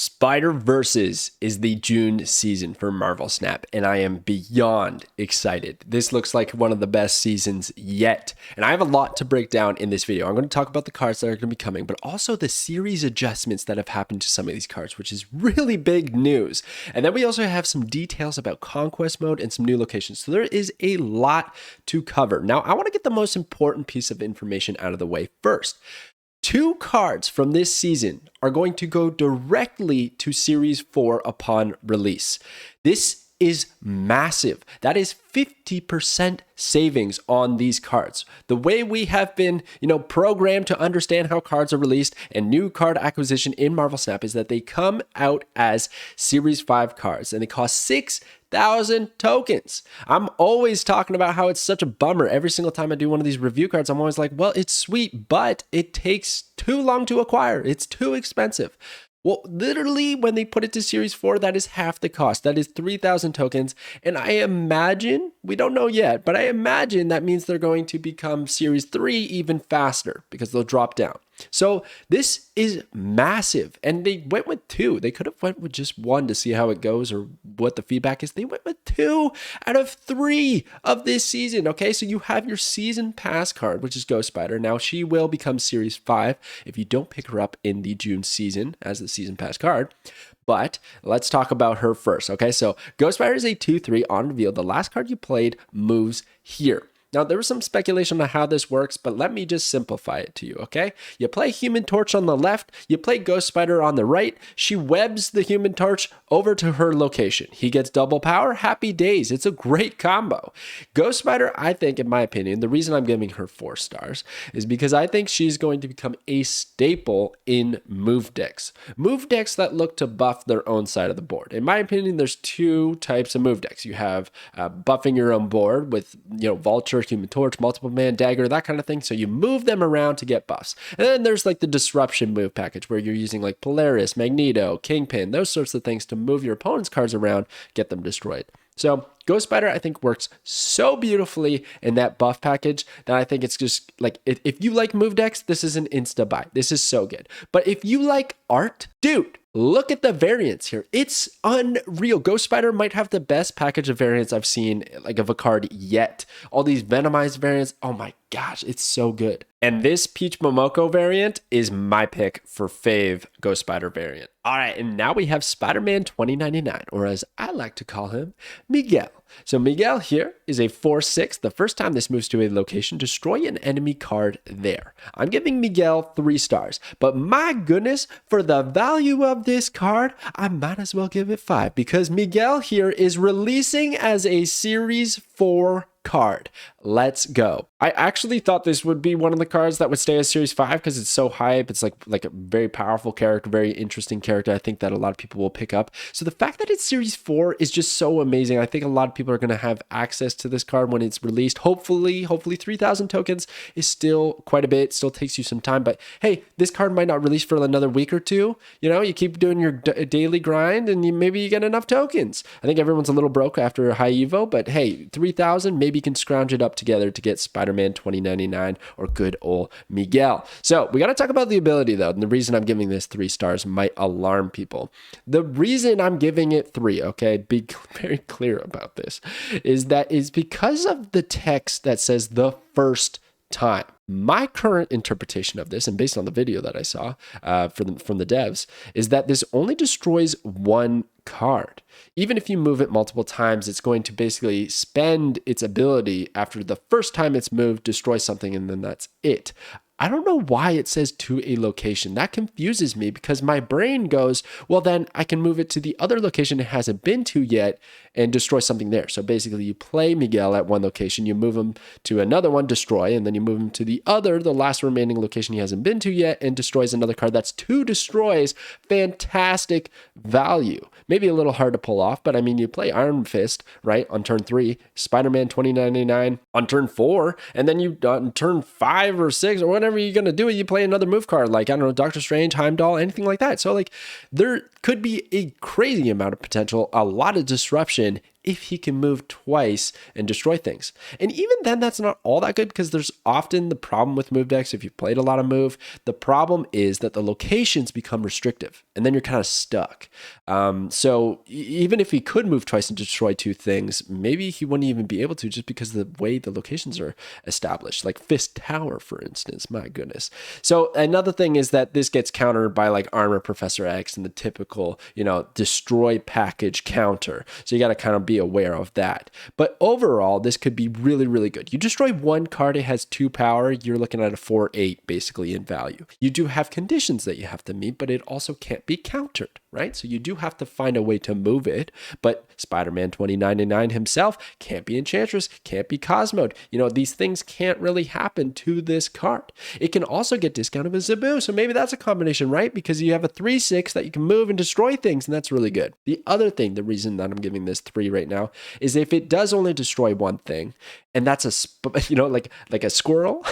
Spider-Versus is the June season for Marvel Snap, and I am beyond excited. This looks like one of the best seasons yet, and I have a lot to break down in this video. I'm going to talk about the cards that are going to be coming, but also the series adjustments that have happened to some of these cards, which is really big news. And then we also have some details about Conquest mode and some new locations. So there is a lot to cover. Now, I want to get the most important piece of information out of the way first. 2 cards from this season are going to go directly to Series 4 upon release. This is massive. That is 50% savings on these cards. The way we have been, programmed to understand how cards are released and new card acquisition in Marvel Snap is that they come out as Series 5 cards and they cost 6,000 tokens. I'm always talking about how it's such a bummer. Every single time I do one of these review cards, I'm always like, well, it's sweet, but it takes too long to acquire. It's too expensive. Well, literally, when they put it to Series 4, that is half the cost. That is 3,000 tokens. And I imagine, we don't know yet, but I imagine that means they're going to become Series 3 even faster because they'll drop down. So this is massive. And they went with 2. They could have went with just 1 to see how it goes or what the feedback is. They went with 2 out of 3 of this season. Okay, so you have your season pass card, which is Ghost Spider. Now she will become Series 5 if you don't pick her up in the June season as the season pass card. But let's talk about her first. Okay, so Ghost Spider is a 2/3 on reveal. The last card you played moves here. Now, there was some speculation on how this works, but let me just simplify it to you, okay? You play Human Torch on the left, you play Ghost Spider on the right, she webs the Human Torch over to her location. He gets double power, happy days. It's a great combo. Ghost Spider, I think, in my opinion, the reason I'm giving her 4 stars is because I think she's going to become a staple in move decks. Move decks that look to buff their own side of the board. In my opinion, there's 2 types of move decks. You have buffing your own board with, Vulture, Human Torch, multiple man, dagger, that kind of thing. So you move them around to get buffs. And then there's like the disruption move package where you're using like Polaris, Magneto, Kingpin, those sorts of things to move your opponent's cards around, get them destroyed. So Ghost Spider, I think, works so beautifully in that buff package that I think it's just like, if you like move decks, this is an insta buy. This is so good. But if you like art, dude, look at the variants here. It's unreal. Ghost Spider might have the best package of variants I've seen, like of a card yet. All these Venomized variants. Oh my gosh, it's so good. And this Peach Momoko variant is my pick for fave Ghost Spider variant. All right, and now we have Spider-Man 2099, or as I like to call him, Miguel. So Miguel here is a 4/6. The first time this moves to a location, destroy an enemy card there. I'm giving Miguel 3 stars, but my goodness, for the value of this card, I might as well give it 5 because Miguel here is releasing as a Series 4 card. Let's go. I actually thought this would be one of the cards that would stay as Series 5 because it's so hype. It's like a very powerful character, very interesting character. I think that a lot of people will pick up. So the fact that it's Series 4 is just so amazing. I think a lot of people are going to have access to this card when it's released. Hopefully 3,000 tokens is still quite a bit. Still takes you some time, but hey, this card might not release for another week or 2. You keep doing your daily grind and maybe you get enough tokens. I think everyone's a little broke after high Evo, but hey, 3,000, maybe you can scrounge it up together to get Spider-Man 2099 or good old Miguel. So we got to talk about the ability though. And the reason I'm giving this 3 stars might alarm people. The reason I'm giving it 3, okay, be very clear about this, is because of the text that says the first time. My current interpretation of this, and based on the video that I saw from the devs, is that this only destroys 1 card. Even if you move it multiple times, it's going to basically spend its ability after the first time it's moved, destroy something, and then that's it. I don't know why it says to a location. That confuses me because my brain goes, well, then I can move it to the other location it hasn't been to yet and destroy something there. So basically you play Miguel at one location, you move him to another one, destroy, and then you move him to the last remaining location he hasn't been to yet and destroys another card. That's 2 destroys. Fantastic value. Maybe a little hard to pull off, but I mean, you play Iron Fist, right, on turn 3, Spider-Man 2099 on turn 4, and then you on turn 5 or 6 or whatever you're going to do, you play another move card, like, I don't know, Doctor Strange, Heimdall, anything like that. So, like, there could be a crazy amount of potential, a lot of disruption if he can move twice and destroy things. And even then, that's not all that good because there's often the problem with move decks. If you've played a lot of move, the problem is that the locations become restrictive and then you're kind of stuck. So even if he could move twice and destroy two things, maybe he wouldn't even be able to just because of the way the locations are established, like Fist Tower, for instance. My goodness. So another thing is that this gets countered by like Armor Professor X and the typical, destroy package counter. So you got to kind of be aware of that. But overall, this could be really, really good. You destroy one card, it has 2 power, you're looking at a 4/8 basically in value. You do have conditions that you have to meet, but it also can't be countered, right? So you do have to find a way to move it, but Spider-Man 2099 himself can't be Enchantress, can't be Cosmode. These things can't really happen to this card. It can also get discounted with Zabu, so maybe that's a combination, right? Because you have a 3/6 that you can move and destroy things, and that's really good. The other thing, the reason that I'm giving this 3 right now, is if it does only destroy one thing, and that's like a squirrel,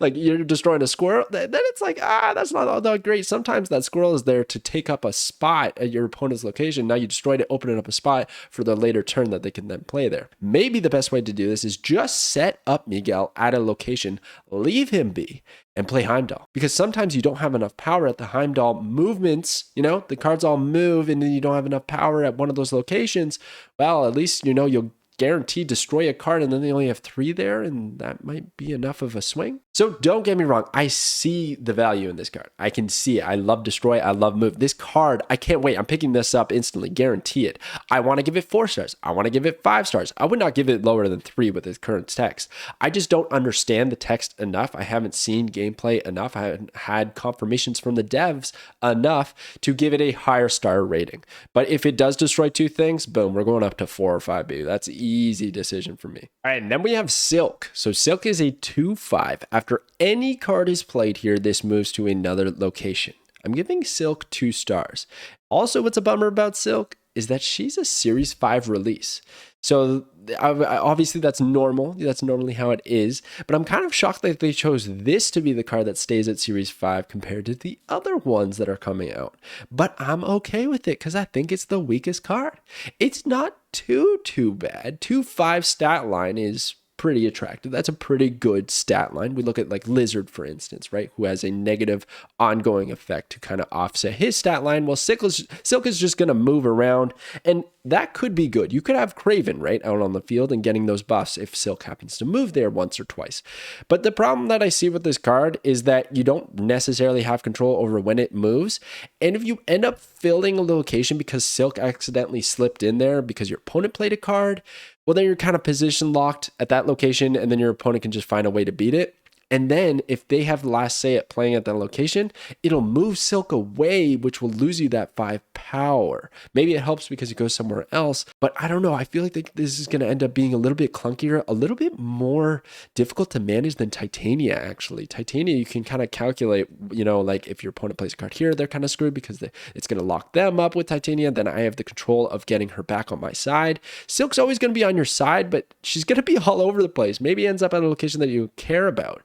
like you're destroying a squirrel, then it's like, that's not all that great. Sometimes that squirrel is there to take up a spot at your opponent's location. Now you destroyed it, opening up a spot for the later turn that they can then play there. Maybe the best way to do this is just set up Miguel at a location, leave him be, and play Heimdall. Because sometimes you don't have enough power at the Heimdall movements, the cards all move and then you don't have enough power at one of those locations. Well, at least, you'll guaranteed destroy a card and then they only have 3 there, and that might be enough of a swing. So don't get me wrong, I see the value in this card. I can see it. I love destroy, I love move. This card, I can't wait. I'm picking this up instantly, guarantee it. I want to give it 4 stars. I want to give it 5 stars. I would not give it lower than 3 with its current text. I just don't understand the text enough. I haven't seen gameplay enough. I haven't had confirmations from the devs enough to give it a higher star rating. But if it does destroy 2 things, boom, we're going up to 4 or 5, baby. That's easy decision for me. All right, and then we have Silk. So Silk is a 2/5. After any card is played here, this moves to another location. I'm giving Silk 2 stars. Also, what's a bummer about Silk is that she's a Series 5 release. So obviously that's normal. That's normally how it is. But I'm kind of shocked that they chose this to be the card that stays at Series 5 compared to the other ones that are coming out. But I'm okay with it because I think it's the weakest card. It's not too bad. 2/5 stat line is pretty attractive. That's a pretty good stat line. We look at like Lizard, for instance, right? Who has a negative ongoing effect to kind of offset his stat line. Well, Silk is just going to move around, and that could be good. You could have Kraven, right, out on the field and getting those buffs if Silk happens to move there once or twice. But the problem that I see with this card is that you don't necessarily have control over when it moves. And if you end up filling a location because Silk accidentally slipped in there because your opponent played a card, well, then you're kind of position locked at that location, and then your opponent can just find a way to beat it. And then if they have the last say at playing at that location, it'll move Silk away, which will lose you that 5 power. Maybe it helps because it goes somewhere else, but I don't know. I feel like this is going to end up being a little bit clunkier, a little bit more difficult to manage than Titania, actually. Titania, you can kind of calculate, like if your opponent plays a card here, they're kind of screwed because it's going to lock them up with Titania. Then I have the control of getting her back on my side. Silk's always going to be on your side, but she's going to be all over the place. Maybe ends up at a location that you care about.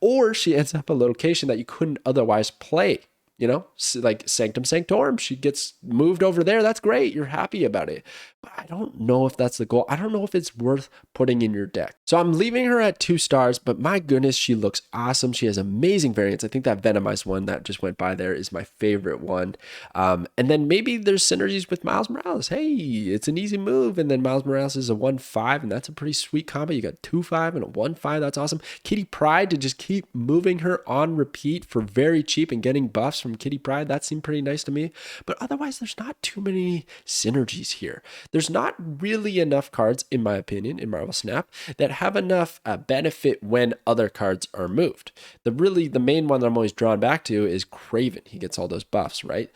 Or she ends up a location that you couldn't otherwise play, like Sanctum Sanctorum. She gets moved over there. That's great. You're happy about it. But I don't know if that's the goal. I don't know if it's worth putting in your deck. So I'm leaving her at 2 stars, but my goodness, she looks awesome. She has amazing variants. I think that Venomized one that just went by there is my favorite one. And then maybe there's synergies with Miles Morales. Hey, it's an easy move. And then Miles Morales is a 1/5, and that's a pretty sweet combo. You got 2/5 and a 1/5. That's awesome. Kitty Pryde, to just keep moving her on repeat for very cheap and getting buffs from Kitty Pryde. That seemed pretty nice to me. But otherwise, there's not too many synergies here. There's not really enough cards, in my opinion, in Marvel Snap that have enough benefit when other cards are moved. The main one that I'm always drawn back to is Kraven. He gets all those buffs, right?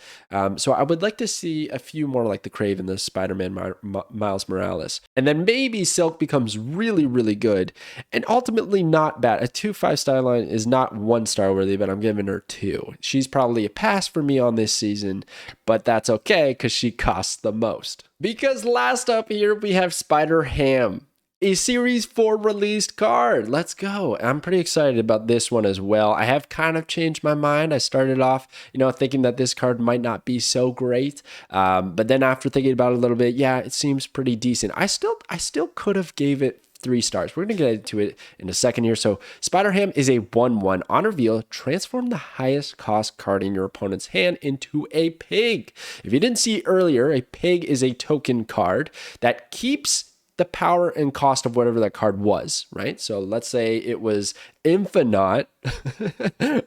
So I would like to see a few more like the Kraven, the Spider-Man Miles Morales. And then maybe Silk becomes really, really good and ultimately not bad. A 2/5 style line is not 1 star worthy, but I'm giving her 2. She's probably a pass for me on this season, but that's okay because she costs the most. Because last up here we have Spider-Ham. a Series 4 released card. Let's go. I'm pretty excited about this one as well. I have kind of changed my mind. I started off, thinking that this card might not be so great. But then after thinking about it a little bit, yeah, it seems pretty decent. I still could have gave it 3 stars. We're going to get into it in a second here. So Spider-Ham is a 1/1. On reveal, transform the highest cost card in your opponent's hand into a pig. If you didn't see earlier, a pig is a token card that keeps the power and cost of whatever that card was, right? So let's say it was Infinite.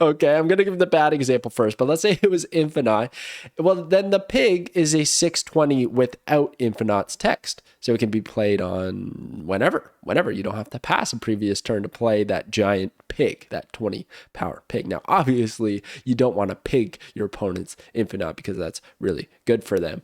Okay, I'm going to give the bad example first, but let's say it was Infinite. Well, then the pig is a 6/20 without Infinite's text. So it can be played on whenever. You don't have to pass a previous turn to play that giant pig, that 20 power pig. Now, obviously, you don't want to pig your opponent's Infinite because that's really good for them.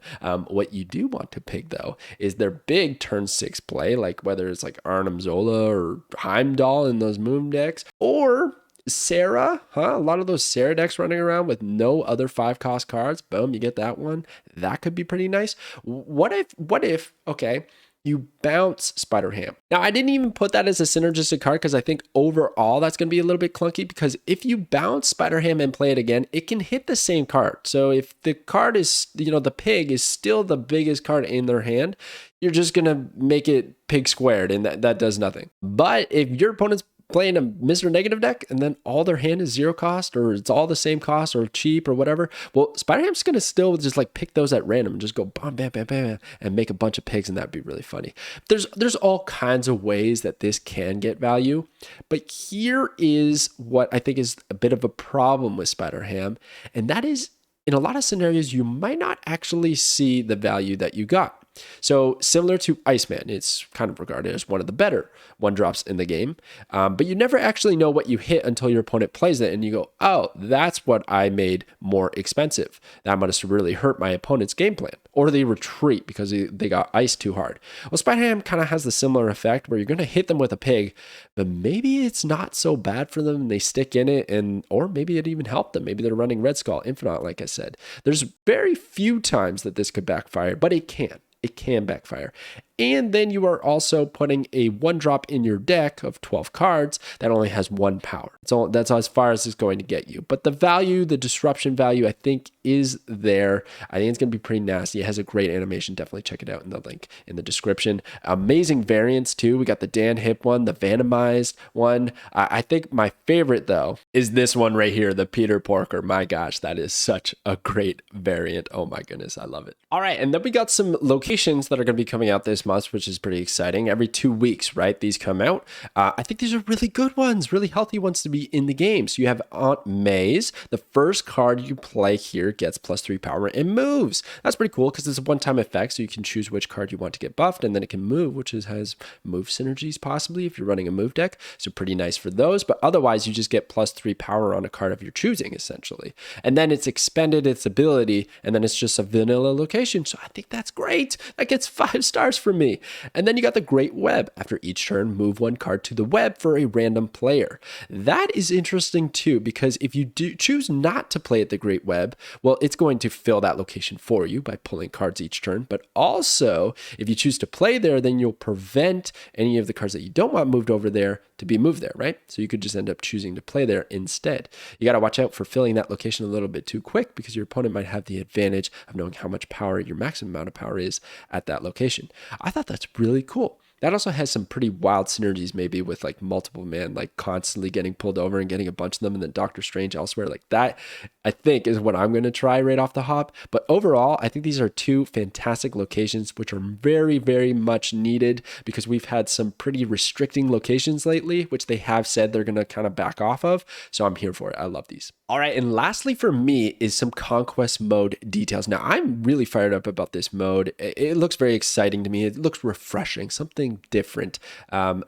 What you do want to pig, though, is their big turn 6 play, like whether it's like Arnim Zola or Heimdall in those Moon decks, or Sarah, a lot of those Sarah decks running around with no other 5-cost cards. Boom, you get that one. That could be pretty nice. What if, okay, you bounce Spider-Ham. Now, I didn't even put that as a synergistic card because I think overall that's going to be a little bit clunky, because if you bounce Spider-Ham and play it again, it can hit the same card. So if the card is, the pig is still the biggest card in their hand, you're just going to make it pig squared, and that does nothing. But if your opponent's playing a Mr. Negative deck and then all their hand is 0 cost, or it's all the same cost or cheap or whatever, well, Spider-Ham's going to still just like pick those at random and just go bam, bam, bam, bam, and make a bunch of pigs, and that'd be really funny. There's all kinds of ways that this can get value, but here is what I think is a bit of a problem with Spider-Ham, and that is, in a lot of scenarios, you might not actually see the value that you got. So similar to Iceman, it's kind of regarded as one of the better 1-drops in the game, but you never actually know what you hit until your opponent plays it, and you go, oh, that's what I made more expensive. That must have really hurt my opponent's game plan. Or they retreat because they got iced too hard. Well, Spider-Ham kind of has the similar effect where you're going to hit them with a pig, but maybe it's not so bad for them and they stick in it, or maybe it even helped them. Maybe they're running Red Skull, Infinite, like I said. There's very few times that this could backfire, but it can. It can backfire. And then you are also putting a 1-drop in your deck of 12 cards that only has 1 power. So that's as far as it's going to get you. But the value, the disruption value, I think is there. I think it's going to be pretty nasty. It has a great animation. Definitely check it out in the link in the description. Amazing variants too. We got the Dan Hip one, the Venomized one. I think my favorite though is this one right here, the Peter Porker. My gosh, that is such a great variant. Oh my goodness, I love it. All right, and then we got some locations that are going to be coming out this month, which is pretty exciting. Every 2 weeks, right? These come out. I think these are really good ones, really healthy ones to be in the game. So you have Aunt May's. The first card you play here gets +3 power and moves. That's pretty cool because it's a one-time effect, so you can choose which card you want to get buffed, and then it can move, which has move synergies possibly if you're running a move deck. So pretty nice for those, but otherwise you just get +3 power on a card of your choosing, essentially. And then it's expended its ability, and then it's just a vanilla location. So I think that's great. That gets 5 stars from me. And then you got the Great Web. After each turn, move 1 card to the web for a random player. That is interesting too, because if you do choose not to play at the Great Web, well, it's going to fill that location for you by pulling cards each turn. But also, if you choose to play there, then you'll prevent any of the cards that you don't want moved over there to be moved there, right? So you could just end up choosing to play there instead. You got to watch out for filling that location a little bit too quick, because your opponent might have the advantage of knowing how much power your maximum amount of power is at that location. I thought that's really cool. That also has some pretty wild synergies, maybe with like multiple man, like constantly getting pulled over and getting a bunch of them, and then Doctor Strange elsewhere. Like that, I think, is what I'm going to try right off the hop. But overall, I think these are 2 fantastic locations, which are very, very much needed, because we've had some pretty restricting locations lately, which they have said they're going to kind of back off of. So I'm here for it. I love these. All right, and lastly for me is some Conquest mode details. Now, I'm really fired up about this mode. It looks very exciting to me. It looks refreshing, something different,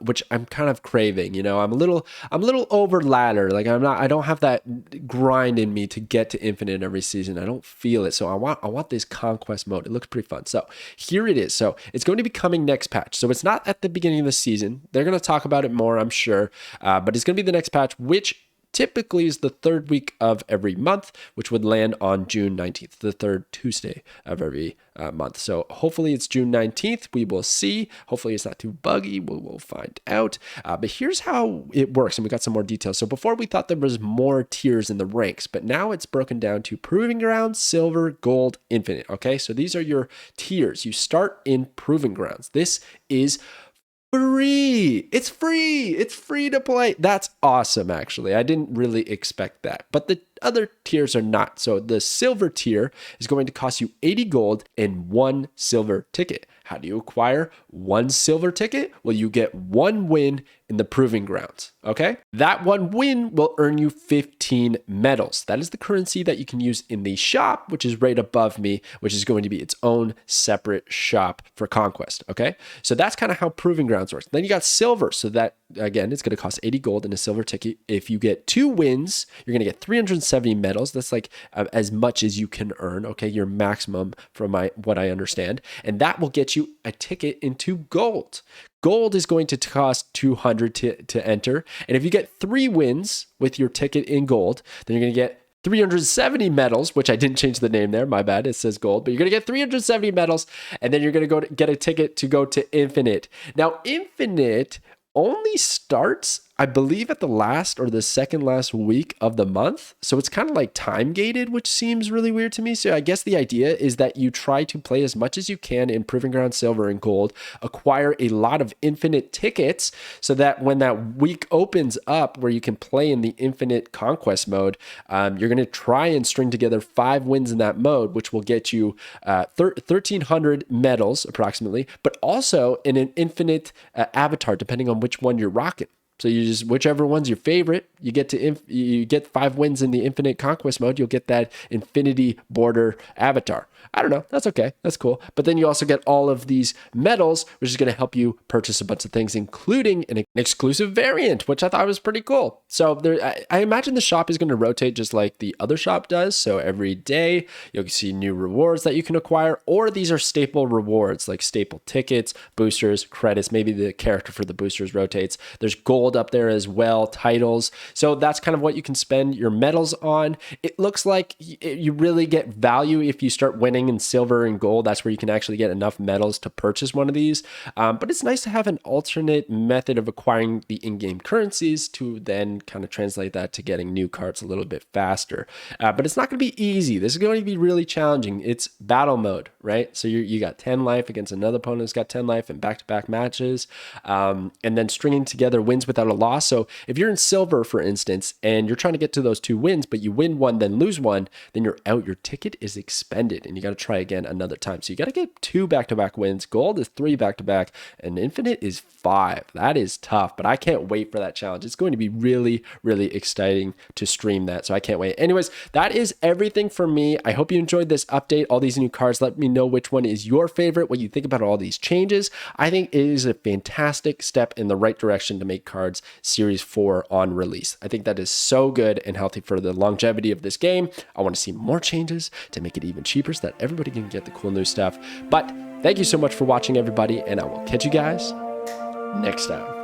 which I'm kind of craving. I'm a little over ladder. Like I don't have that grind in me to get to infinite every season. I don't feel it. So I want this Conquest mode. It looks pretty fun. So here it is. So it's going to be coming next patch. So it's not at the beginning of the season. They're going to talk about it more, I'm sure, but it's going to be the next patch, which typically is the third week of every month, which would land on June 19th, the third Tuesday of every month. So hopefully it's June 19th. We will see. Hopefully it's not too buggy. We'll find out. But here's how it works. And we got some more details. So before we thought there was more tiers in the ranks, but now it's broken down to Proving Grounds, Silver, Gold, Infinite. Okay, so these are your tiers. You start in Proving Grounds. This is free. It's free. It's free to play. That's awesome, actually. I didn't really expect that. But the other tiers are not. So the silver tier is going to cost you 80 gold and 1 silver ticket. How do you acquire 1 silver ticket? Well, you get 1 win in the Proving Grounds, okay? That 1 win will earn you 15 medals. That is the currency that you can use in the shop, which is right above me, which is going to be its own separate shop for Conquest, okay? So that's kind of how Proving Grounds works. Then you got silver. So that, again, it's going to cost 80 gold and a silver ticket. If you get 2 wins, you're going to get 370 medals. That's like as much as you can earn, okay? Your maximum from what I understand. And that will get you a ticket into gold. Gold is going to cost 200 to enter. And if you get 3 wins with your ticket in gold, then you're going to get 370 medals, which I didn't change the name there. My bad. It says gold, but you're going to get 370 medals. And then you're going to go get a ticket to go to Infinite. Now, Infinite only starts, I believe, at the last or the second last week of the month. So it's kind of like time gated, which seems really weird to me. So I guess the idea is that you try to play as much as you can in Proving Ground Silver and Gold, acquire a lot of Infinite tickets so that when that week opens up where you can play in the Infinite Conquest mode, you're going to try and string together 5 wins in that mode, which will get you 1,300 medals approximately, but also in an Infinite avatar, depending on which one you're rocking. So you just, whichever one's your favorite, you get 5 wins in the Infinite Conquest mode, you'll get that Infinity Border avatar. I don't know. That's okay. That's cool. But then you also get all of these medals, which is going to help you purchase a bunch of things, including an exclusive variant, which I thought was pretty cool. So there, I imagine the shop is going to rotate just like the other shop does. So every day you'll see new rewards that you can acquire, or these are staple rewards like staple tickets, boosters, credits. Maybe the character for the boosters rotates. There's gold up there as well, titles. So that's kind of what you can spend your medals on. It looks like you really get value if you start winning in silver and gold. That's where you can actually get enough medals to purchase one of these. But it's nice to have an alternate method of acquiring the in-game currencies to then kind of translate that to getting new cards a little bit faster. But it's not going to be easy. This is going to be really challenging. It's battle mode, right? So you got 10 life against another opponent who's got 10 life in back-to-back matches, and then stringing together wins without a loss. So if you're in silver, for instance, and you're trying to get to those 2 wins, but you win one, then lose one, then you're out. Your ticket is expended, and you got to try again another time. So you got to get 2 back-to-back wins. Gold is 3 back-to-back, and Infinite is 5. That is tough, but I can't wait for that challenge. It's going to be really, really exciting to stream that, so I can't wait. Anyways, that is everything for me. I hope you enjoyed this update, all these new cards. Let me know which one is your favorite, what you think about all these changes. I think it is a fantastic step in the right direction to make cards Series 4 on release. I think that is so good and healthy for the longevity of this game. I want to see more changes to make it even cheaper so that everybody can get the cool new stuff. But thank you so much for watching, everybody, and I will catch you guys next time.